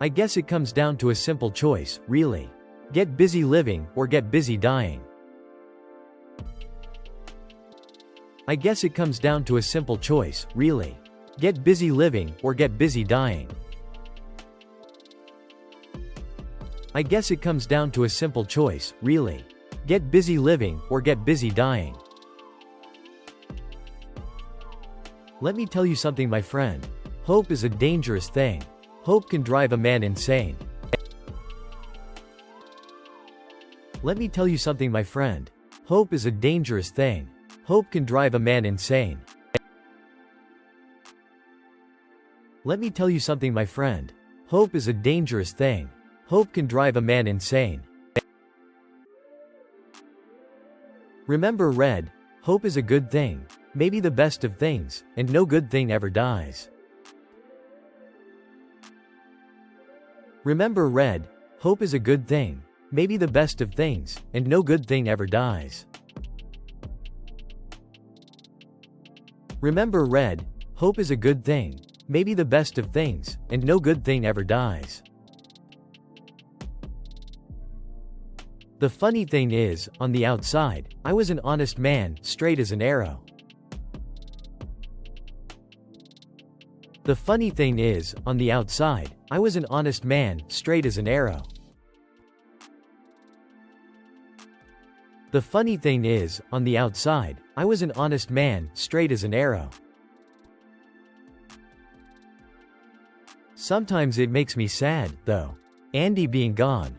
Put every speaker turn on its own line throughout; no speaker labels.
I guess it comes down to a simple choice, really. Get busy living or get busy dying. I guess it comes down to a simple choice, really. Get busy living or get busy dying. I guess it comes down to a simple choice, really. Get busy living or get busy dying. Let me tell you something, my friend. Hope is a dangerous thing. Hope can drive a man insane. Let me tell you something, my friend. Hope is a dangerous thing. Hope can drive a man insane. Let me tell you something, my friend. Hope is a dangerous thing. Hope can drive a man insane. Remember, Red, hope is a good thing, maybe the best of things, and no good thing ever dies. Remember, Red, hope is a good thing, maybe the best of things, and no good thing ever dies. Remember, Red, hope is a good thing, maybe the best of things, and no good thing ever dies. The funny thing is, on the outside, I was an honest man, straight as an arrow. The funny thing is, on the outside, I was an honest man, straight as an arrow. The funny thing is, on the outside, I was an honest man, straight as an arrow. Sometimes it makes me sad, though. Andy being gone.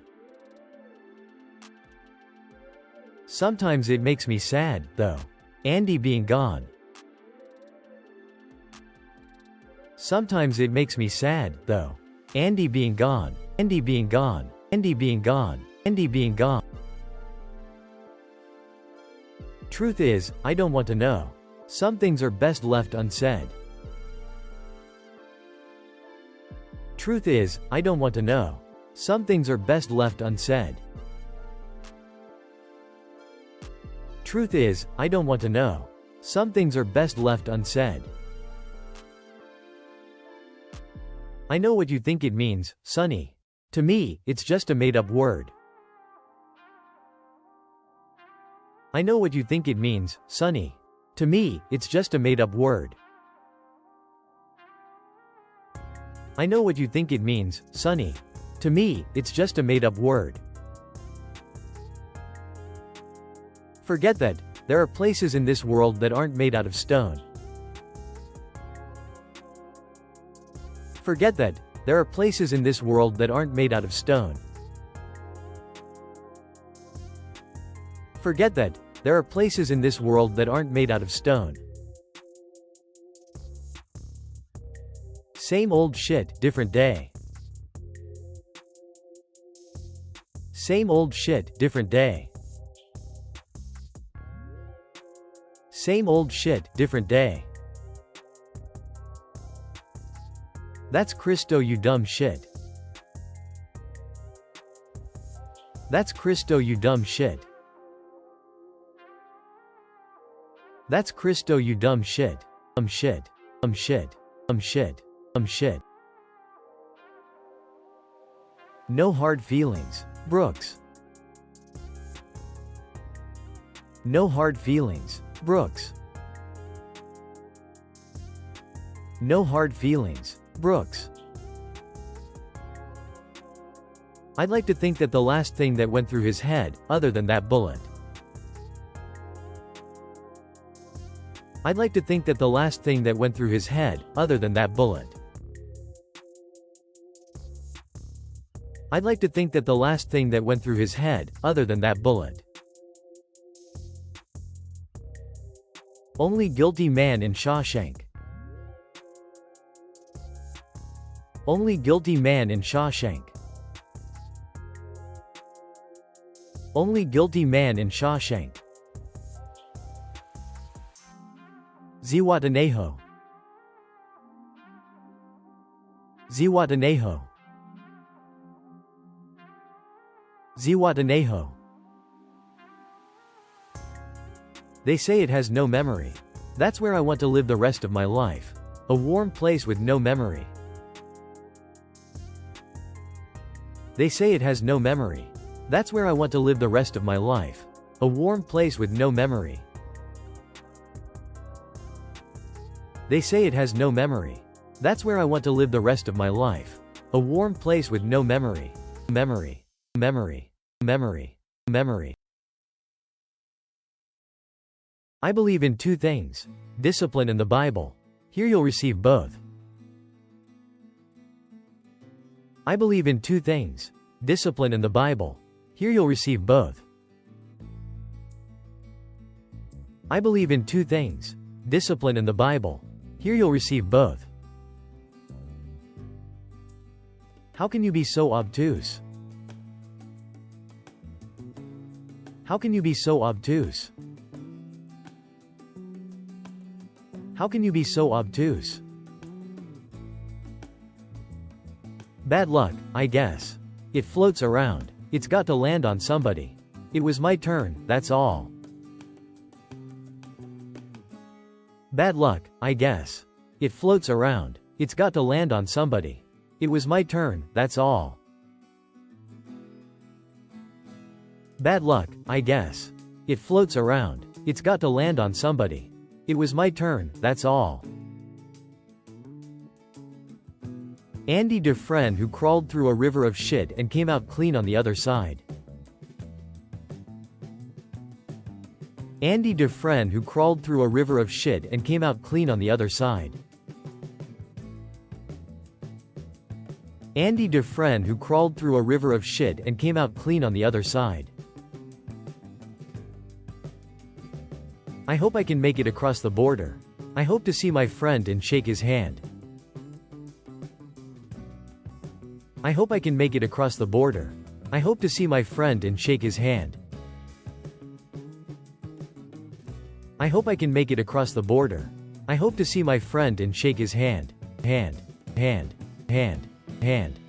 Sometimes it makes me sad, though. Andy being gone. Sometimes it makes me sad, though. Andy being gone. Andy being gone. Andy being gone. Andy being gone. Truth is, I don't want to know. Some things are best left unsaid. Truth is, I don't want to know. Some things are best left unsaid. Truth is, I don't want to know. Some things are best left unsaid. I know what you think it means, Sonny. To me, it's just a made-up word. I know what you think it means, Sonny. To me, it's just a made-up word. I know what you think it means, Sonny. To me, it's just a made-up word. Forget that. There are places in this world that aren't made out of stone. Forget that. There are places in this world that aren't made out of stone. Forget that. There are places in this world that aren't made out of stone. Same old shit, different day. Same old shit, different day. Same old shit, different day. That's Christo, you dumb shit. That's Christo, you dumb shit. That's Christo, you dumb shit. Shit. Shit. Shit. Shit. No hard feelings, Brooks. No hard feelings, Brooks. No hard feelings, Brooks. I'd like to think that the last thing that went through his head, other than that bullet. I'd like to think that the last thing that went through his head, other than that bullet. I'd like to think that the last thing that went through his head, other than that bullet. Only guilty man in Shawshank. Only guilty man in Shawshank. Only guilty man in Shawshank. Ziwatanejo. Ziwatanejo. Ziwatanejo. They say it has no memory. That's where I want to live the rest of my life. A warm place with no memory. They say it has no memory. That's where I want to live the rest of my life. A warm place with no memory. They say it has no memory. That's where I want to live the rest of my life. A warm place with no memory. Memory. Memory. Memory. Memory. I believe in two things: discipline and the Bible. Here you'll receive both. I believe in two things: discipline and the Bible. Here you'll receive both. I believe in two things: discipline and the Bible. Here you'll receive both. How can you be so obtuse? How can you be so obtuse? How can you be so obtuse? Bad luck, I guess. It floats around. It's got to land on somebody. It was my turn, that's all. Bad luck, I guess. It floats around. It's got to land on somebody. It was my turn, that's all. Bad luck, I guess. It floats around. It's got to land on somebody. It was my turn, that's all. Andy Dufresne who crawled through a river of shit and came out clean on the other side. Andy Dufresne who crawled through a river of shit and came out clean on the other side. Andy Dufresne who crawled through a river of shit and came out clean on the other side. I hope I can make it across the border. I hope to see my friend and shake his hand. I hope I can make it across the border. I hope to see my friend and shake his hand. I hope I can make it across the border. I hope to see my friend and shake his hand. Hand. Hand. Hand. Hand.